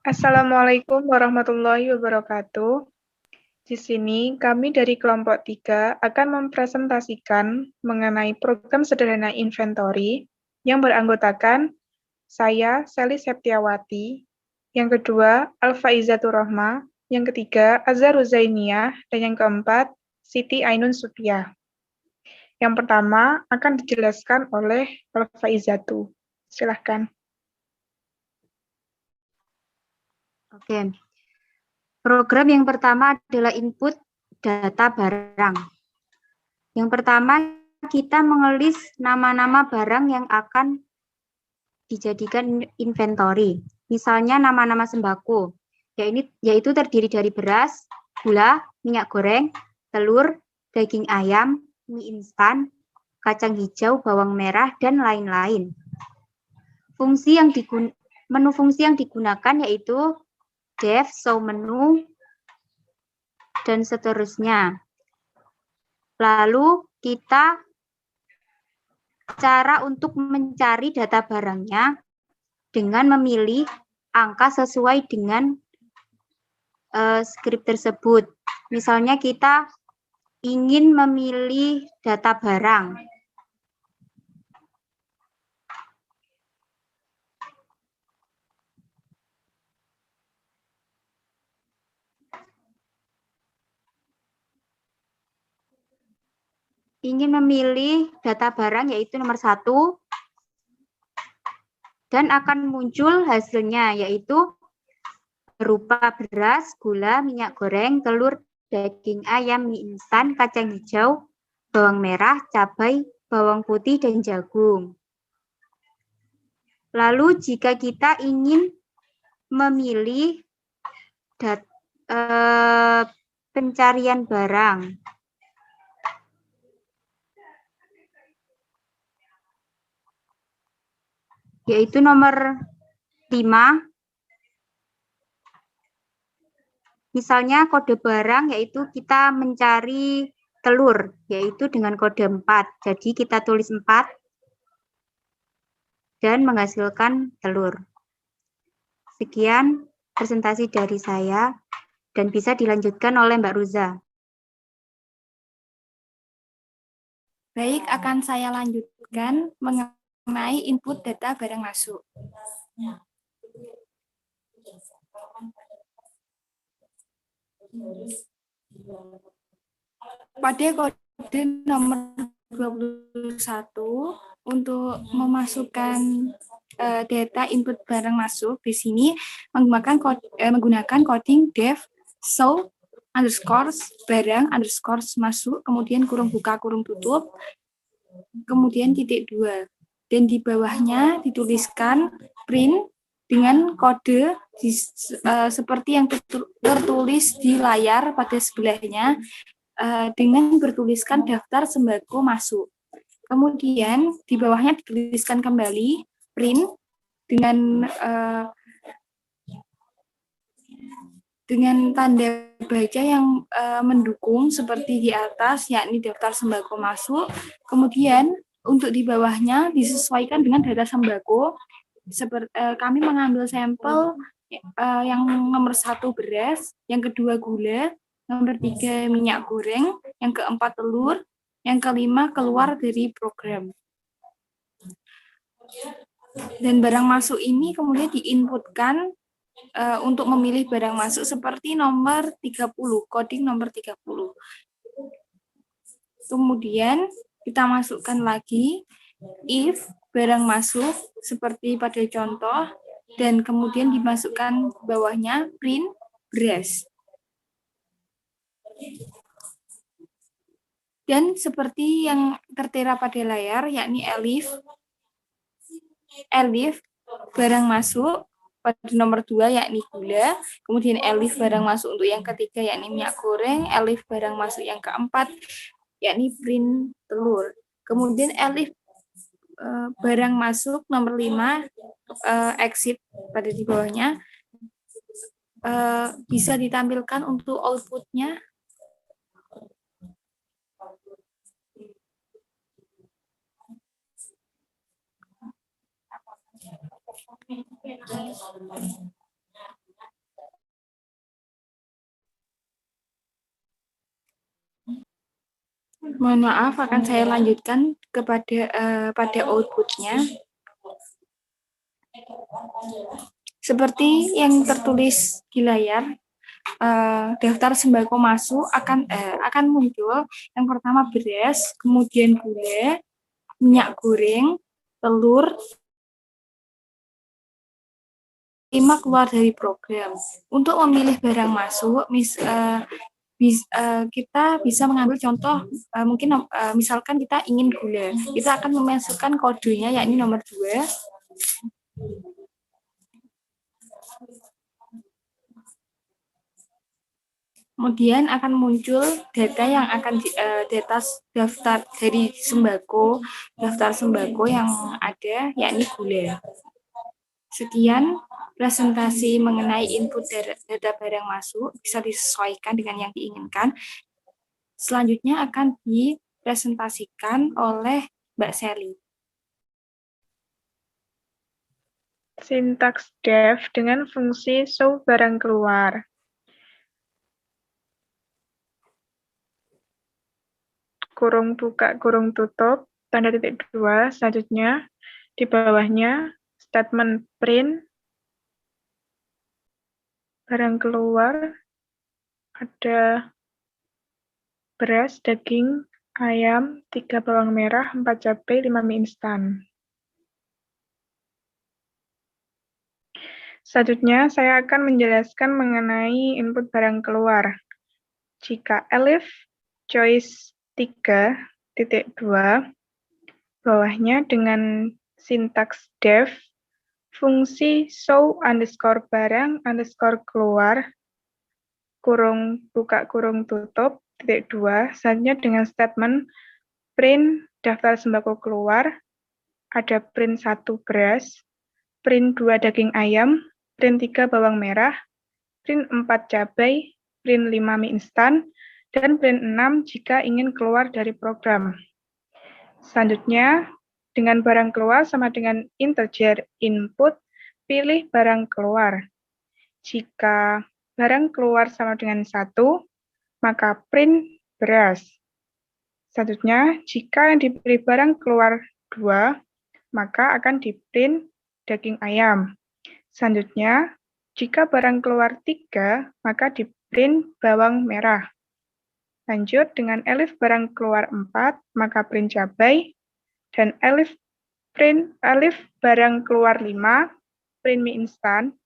Assalamualaikum warahmatullahi wabarakatuh. Di sini kami dari kelompok 3 akan mempresentasikan mengenai program sederhana inventory yang beranggotakan saya, Sally Septiawati, yang kedua, Alfa Izzatur Rahma, yang ketiga, Azhar Zainiyah, dan yang keempat, Siti Ainun Supia. Yang pertama akan dijelaskan oleh Alfa Izzatu. Silahkan. Oke, program yang pertama adalah input data barang. Yang pertama, kita mengelis nama-nama barang yang akan dijadikan inventory. Misalnya nama-nama sembako, yaitu terdiri dari beras, gula, minyak goreng, telur, daging ayam, mie instan, kacang hijau, bawang merah, dan lain-lain. Menu fungsi yang digunakan yaitu def, show menu, dan seterusnya. Lalu kita cara untuk mencari data barangnya dengan memilih angka sesuai dengan skrip tersebut. Misalnya kita ingin memilih data barang. Ingin memilih data barang yaitu nomor 1 dan akan muncul hasilnya yaitu berupa beras, gula, minyak goreng, telur, daging ayam, mie instan, kacang hijau, bawang merah, cabai, bawang putih, dan jagung. Lalu jika kita ingin memilih pencarian barang, yaitu nomor 5, misalnya kode barang yaitu kita mencari telur, yaitu dengan kode 4. Jadi kita tulis 4 dan menghasilkan telur. Sekian presentasi dari saya dan bisa dilanjutkan oleh Mbak Ruza. Baik, akan saya lanjutkan mengenai input data barang masuk. Pada kode nomor 21 untuk memasukkan data input barang masuk di sini menggunakan coding def show underscore barang underscore masuk, kemudian kurung buka kurung tutup, kemudian titik 2, dan di bawahnya dituliskan print dengan kode seperti yang tertulis di layar pada sebelahnya, dengan bertuliskan daftar sembako masuk. Kemudian di bawahnya dituliskan kembali print dengan tanda baca yang mendukung seperti di atas, yakni daftar sembako masuk. Kemudian untuk di bawahnya disesuaikan dengan data sembako. Kami mengambil sampel yang nomor 1 beras, yang kedua gula, nomor 3 minyak goreng, yang keempat telur, yang kelima keluar dari program. Dan barang masuk ini kemudian diinputkan untuk memilih barang masuk seperti nomor 30, coding nomor 30. Kemudian kita masukkan lagi if barang masuk seperti pada contoh, dan kemudian dimasukkan bawahnya print beras. Dan seperti yang tertera pada layar, yakni elif barang masuk pada nomor 2 yakni gula, kemudian elif barang masuk untuk yang ketiga yakni minyak goreng, elif barang masuk yang keempat yakni print telur. Kemudian elif barang masuk nomor 5 exit pada di bawahnya bisa ditampilkan untuk outputnya. Mohon maaf, akan saya lanjutkan kepada pada outputnya. Seperti yang tertulis di layar, daftar sembako masuk akan muncul yang pertama beras, kemudian gula, minyak goreng, telur, 5 keluar dari program. Untuk memilih barang masuk, kita bisa mengambil contoh, mungkin misalkan kita ingin gula, kita akan memasukkan kodenya yakni nomor 2. Kemudian akan muncul data yang akan data daftar dari daftar sembako yang ada yakni gula. Sekian presentasi mengenai input data barang masuk, bisa disesuaikan dengan yang diinginkan. Selanjutnya akan dipresentasikan oleh Mbak Sally. Sintaks def dengan fungsi show barang keluar. Kurung buka, kurung tutup, tanda titik 2, selanjutnya di bawahnya statement print, barang keluar, ada beras, daging, ayam, 3 bawang merah, 4 cabai, 5 mie instan. Selanjutnya, saya akan menjelaskan mengenai input barang keluar. Jika elif choice 3.2, bawahnya dengan sintaks def, fungsi show underscore barang underscore keluar, kurung buka kurung tutup, titik 2, selanjutnya dengan statement print daftar sembako keluar, ada print 1 beras, print 2 daging ayam, print 3 bawang merah, print 4 cabai, print 5 mie instan, dan print 6 jika ingin keluar dari program. Selanjutnya, dengan barang keluar sama dengan integer input, pilih barang keluar. Jika barang keluar sama dengan 1, maka print beras. Selanjutnya, jika yang diberi barang keluar 2, maka akan di-print daging ayam. Selanjutnya, jika barang keluar 3, maka di-print bawang merah. Lanjut, dengan elif barang keluar 4, maka print cabai, dan elif barang keluar 5, print mie instan,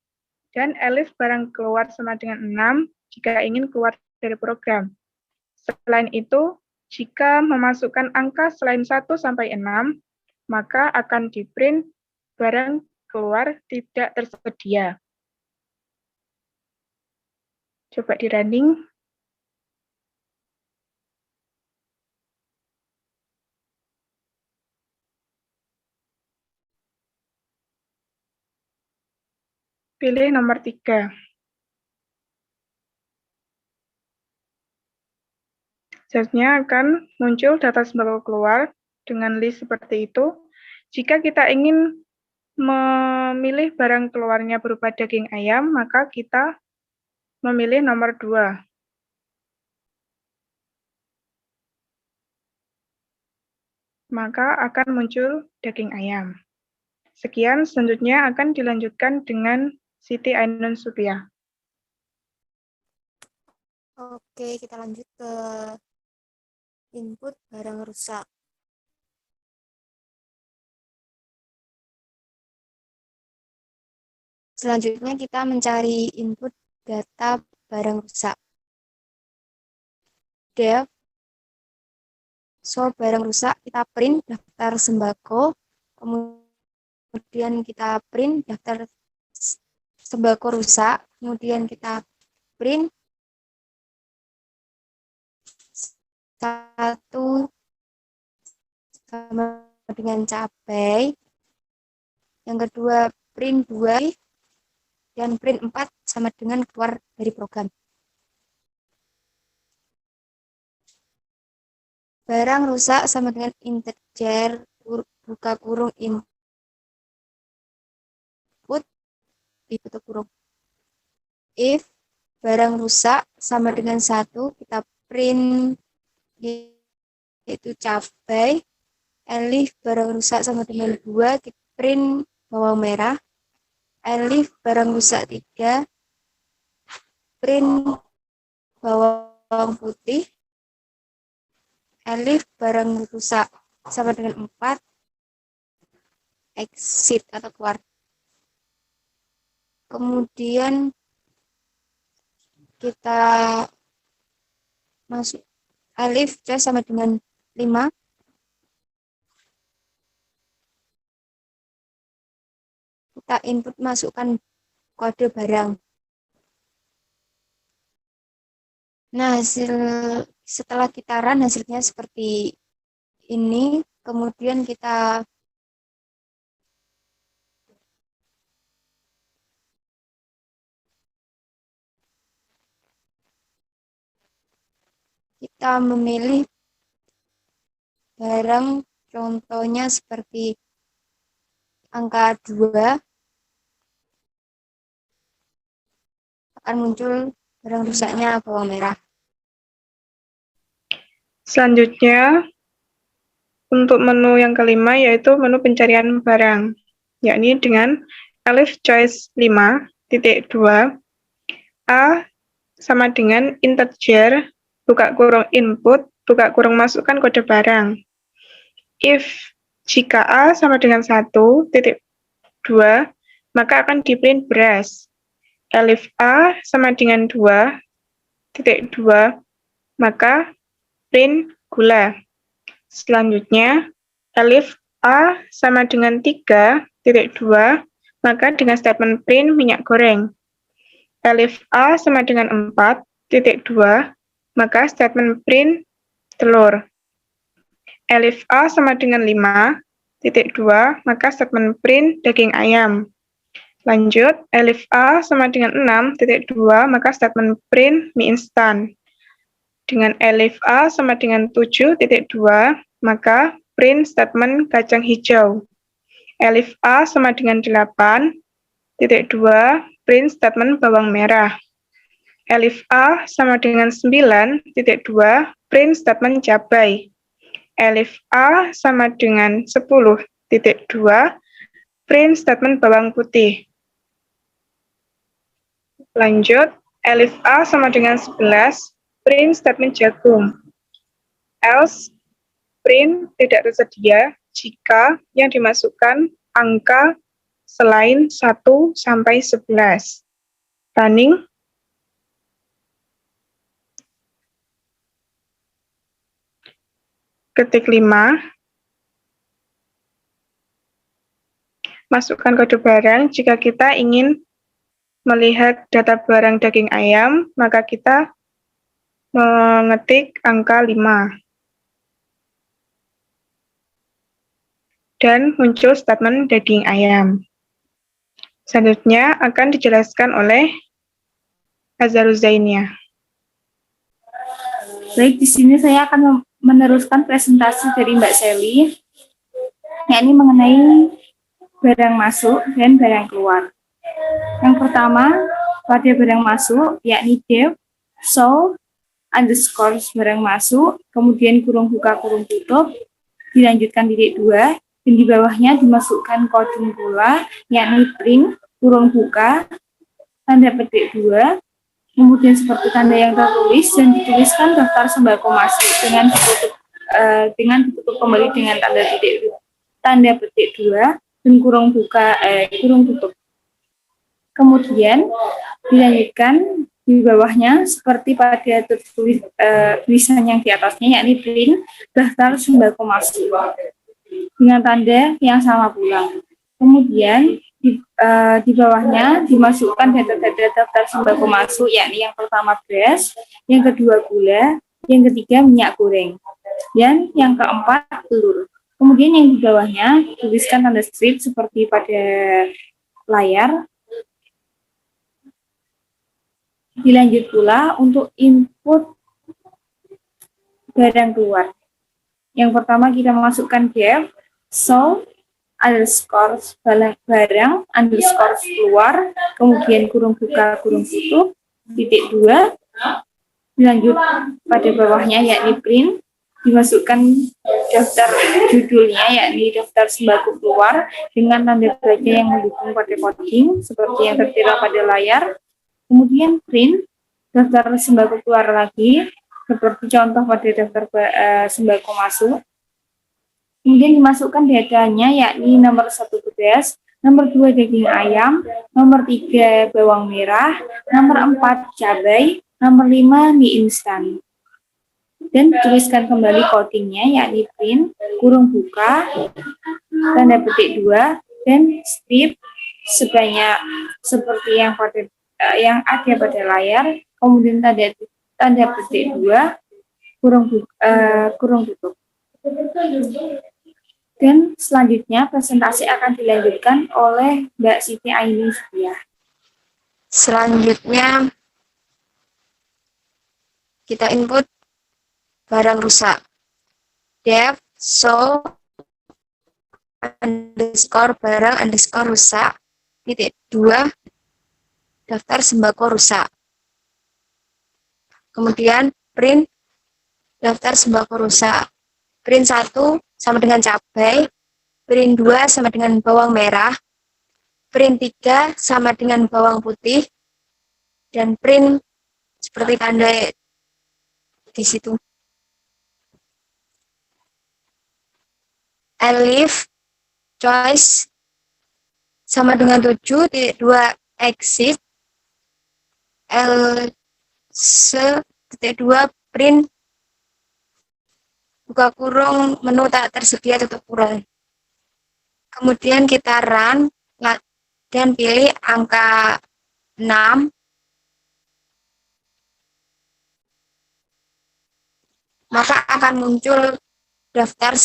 dan elif barang keluar sama dengan 6, jika ingin keluar dari program. Selain itu, jika memasukkan angka selain 1 sampai 6, maka akan di-print barang keluar tidak tersedia. Coba di-running. Pilih nomor 3. Selanjutnya akan muncul data sembako keluar dengan list seperti itu. Jika kita ingin memilih barang keluarnya berupa daging ayam, maka kita memilih nomor 2. Maka akan muncul daging ayam. Sekian, selanjutnya akan dilanjutkan dengan Siti Ainun Supiah. Oke, kita lanjut ke input barang rusak. Selanjutnya kita mencari input data barang rusak. Def show barang rusak, kita print daftar sembako, kemudian kita print daftar sembako rusak, kemudian kita print 1 sama dengan cabai, yang kedua print 2, dan print 4 sama dengan keluar dari program. Barang rusak sama dengan integer, buka kurung input, ditutup kurung. If barang rusak sama dengan 1, kita print yaitu cabai. Elif barang rusak sama dengan 2, kita print bawang merah. Elif barang rusak 3, print bawang putih. Elif barang rusak sama dengan 4, exit atau keluar. Kemudian kita masuk alif sama dengan 5. Kita input masukkan kode barang. Nah, setelah kita run hasilnya seperti ini. Kemudian kita memilih barang, contohnya seperti angka 2, akan muncul barang rusaknya bawang merah. Selanjutnya, untuk menu yang kelima yaitu menu pencarian barang, yakni dengan Elif choice 5.2, A sama dengan integer, buka kurung input, buka kurung masukkan kode barang. If jika A sama dengan 1.2, maka akan di-print beras. Elif A sama dengan 2.2, maka print gula. Selanjutnya, elif A sama dengan 3.2, maka dengan statement print minyak goreng. Elif A sama dengan 4.2, maka statement print telur. Elif A sama dengan 5.2, maka statement print daging ayam. Lanjut, elif A sama dengan 6.2, maka statement print mie instan. Dengan elif A sama dengan 7.2, maka print statement kacang hijau. Elif A sama dengan 8.2, print statement bawang merah. Elif A sama dengan 9.2, print statement cabai. Elif A sama dengan 10.2, print statement bawang putih. Lanjut, elif A sama dengan 11, print statement jagung. Else, print tidak tersedia jika yang dimasukkan angka selain 1 sampai 11. Running. Ketik 5. Masukkan kode barang jika kita ingin melihat data barang daging ayam, maka kita mengetik angka 5. Dan muncul statement daging ayam. Selanjutnya akan dijelaskan oleh Azharuzainia. Baik, di sini saya akan meneruskan presentasi dari Mbak Sally, yakni mengenai barang masuk dan barang keluar. Yang pertama, pada barang masuk, yakni def, sold, underscore barang masuk, kemudian kurung buka, kurung tutup, dilanjutkan titik 2, dan di bawahnya dimasukkan kode pula, yakni print, kurung buka, tanda petik 2, kemudian seperti tanda yang tertulis, dan dituliskan daftar sembako masuk dengan ditutup kembali dengan tanda petik 2, dan kurung buka, kurung tutup. Kemudian dilanjutkan di bawahnya seperti pada tulisan yang di atasnya, yakni print daftar sembako masuk dengan tanda yang sama pula. Kemudian di bawahnya dimasukkan data-data daftar sembako masuk, yakni yang pertama beras, yang kedua gula, yang ketiga minyak goreng, dan yang keempat telur. Kemudian yang di bawahnya tuliskan tanda strip seperti pada layar. Dilanjut pula untuk input barang keluar. Yang pertama kita masukkan def, sold, underscore barang, underscore keluar, kemudian kurung buka, kurung tutup, titik 2, dilanjut pada bawahnya yakni print, dimasukkan daftar judulnya, yakni daftar sembako keluar dengan tanda baca yang mendukung pada coding seperti yang tertera pada layar. Kemudian print daftar sembako keluar lagi seperti contoh pada daftar sembako masuk. Kemudian dimasukkan datanya, yakni nomor 1 beras, nomor 2 daging ayam, nomor 3 bawang merah, nomor 4 cabai, nomor 5 mie instan. Dan tuliskan kembali codingnya, yakni print, kurung buka, tanda petik 2, dan strip sebanyak seperti yang ada pada layar, kemudian tanda petik 2, kurung tutup. Dan selanjutnya presentasi akan dilanjutkan oleh Mbak Siti Aini Setia. Selanjutnya kita input barang rusak. Def show underscore barang underscore rusak titik 2 daftar sembako rusak. Kemudian print daftar sembako rusak. Print 1 sama dengan cabai, print 2 sama dengan bawang merah, print 3 sama dengan bawang putih, dan print seperti tanda di situ. Elif choice sama dengan 7.2 exit L.2 print buka kurung menu tak tersedia tutup kurung. Kemudian kita run dan pilih angka 6. Maka akan muncul daftar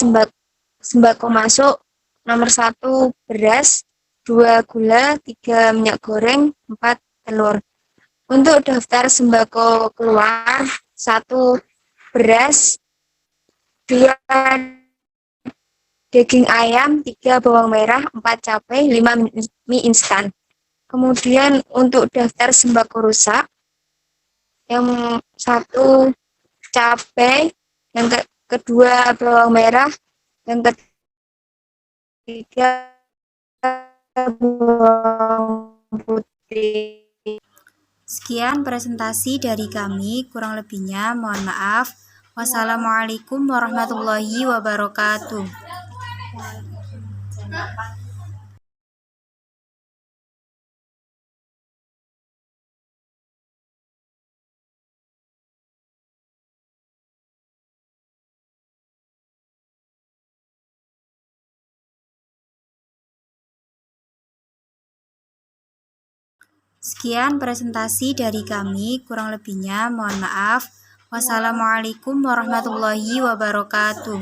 sembako masuk nomor 1 beras, 2 gula, 3 minyak goreng, 4 telur. Untuk daftar sembako keluar 1 beras, 2 daging ayam, 3 bawang merah, 4 cabai, 5 mie instan. Kemudian untuk daftar sembako rusak, yang 1 cabai, yang kedua bawang merah, yang ketiga bawang putih. Sekian presentasi dari kami, kurang lebihnya mohon maaf. Wassalamualaikum warahmatullahi wabarakatuh. Sekian presentasi dari kami, kurang lebihnya mohon maaf. Wassalamualaikum warahmatullahi wabarakatuh.